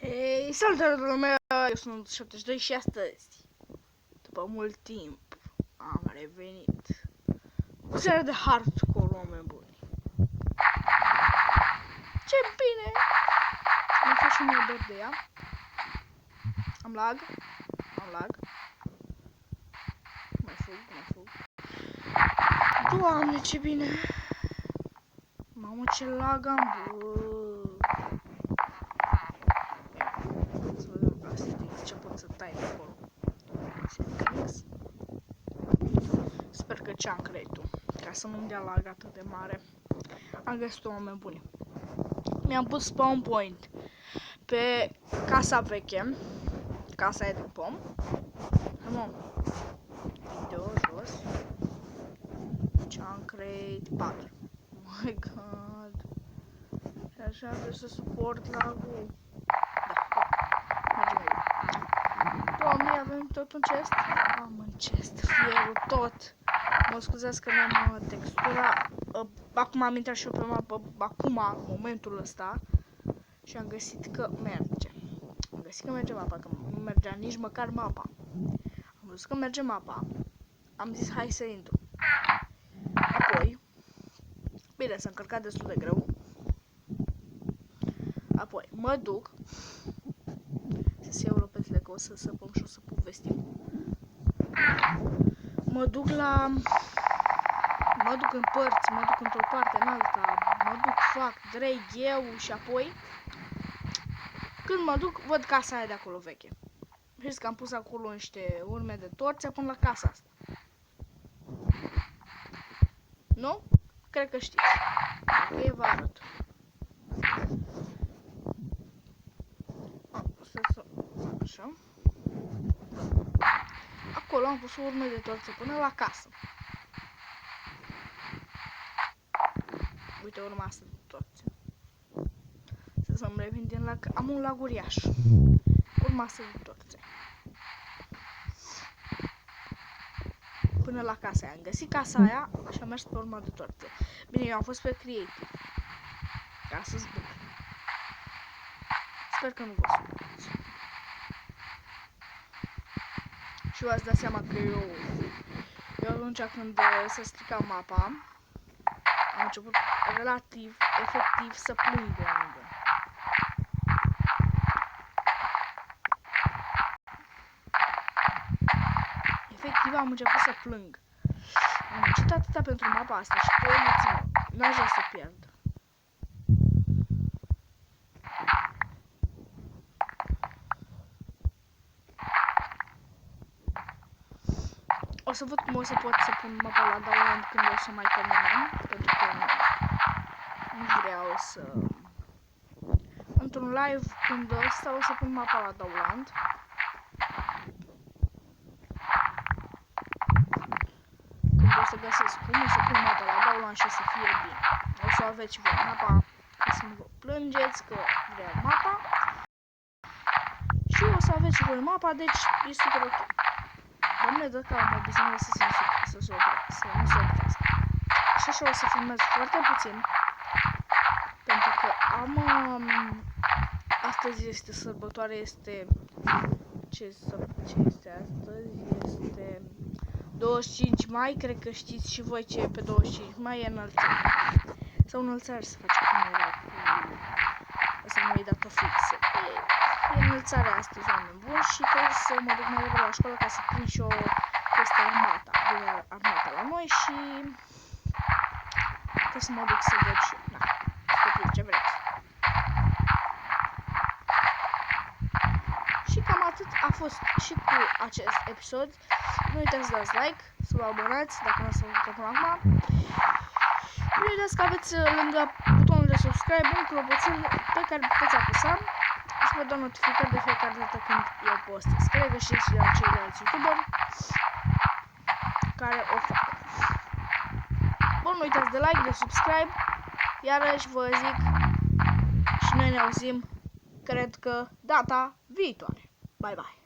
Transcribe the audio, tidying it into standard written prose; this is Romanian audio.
Hei, salutare lumea, eu sunt 72 și astăzi, după mult timp, am revenit cu seria de hardcore, oameni buni. Ce bine! Mă fac și mie dor de ea. Am lag. Mai fug. Doamne, ce bine! Mamă, ce lag am, bă! Ce pot să tai de acolo. Sper că ce-am creat-o, ca să nu-mi dea lag atât de mare. Am găsit-o, oameni buni. Mi-am pus spawn point pe casa veche, casa e din pom. Mă, video jos. Ce-am creat? 4. Oh my god. Și așa trebuie să suport lag-ul. Doamne, avem tot un chest? Am un chest, fierul tot. Mă scuzați că mi-am textura. Acum am intrat și eu pe mapă, acum, în momentul ăsta. Și am găsit că merge. Am găsit că merge mapa, că nu mergea nici măcar mapa. Am văzut că merge mapa. Am zis, hai să intru. Apoi, bine, s-a încărcat destul de greu. Apoi, mă duc. Să iau lopetele că o să săpăm și o să povestim. Mă duc în părți, mă duc într-o parte în alta, mă duc, fac drag eu și apoi când mă duc, văd casa aia de acolo veche. Știți că am pus acolo niște urme de torțe până la casa asta. Nu? Cred că știți. Ok, vă arăt. Așa. Acolo am pus urme de torțe până la casă. Uite urma asta de torțe. Să-mi revin din lag. Am un lag uriaș. Urma asta de torțe. Până la casa aia. Am găsit casa aia și am mers pe urma de torțe. Bine, eu am fost pe creative. Ca să zbur. Sper că nu vă supărați. Și v-ați dat seama că eu atunci când se strica mapa, am început relativ, efectiv, să plâng de lângă. Efectiv am început să plâng. Am muncit atâta pentru mapa asta și credeți-mă, n-aș vrea să pierd. O să văd cum o să pot să pun mapa la download când o să mai terminăm, pentru că nu vreau să... Într-un live când ăsta o să pun mapa la download. Când o să găsesc cum o să pun mapa la download și o să fie bine. O să aveți și voi mapa, ca să nu vă plângeți că vreau mapa. Și o să aveți și voi mapa, deci e super ok. Doamne, dă ca mă biznă să nu se oprească. Și așa o să filmez foarte puțin. Pentru că astăzi este sărbătoare, este... Ce este astăzi? Este 25 mai, cred că știți și voi ce e pe 25 mai, e înălțare. Sau înălțare să face cum era cu... Să nu-i dată fixă. E înălțarea astăzi, oameni buni, și trebuie să mă duc mai repede la școală ca să prind și o peste armata. Vine armata la noi și trebuie să mă duc să văd și eu. Copii, ce vreți. Și cam atât a fost și cu acest episod. Nu uitați să dați like, să vă abonați dacă nu ați făcut până acum. Nu uitați că aveți lângă butonul de subscribe un clopoțel pe care puteți apăsa și vă dau notificări de fiecare dată când eu postez. Cred că știți și de la ceilalți youtuberi care o fac. Bun, nu uitați de like, de subscribe. Iarăși vă zic și noi ne auzim, cred că data viitoare. Bye bye!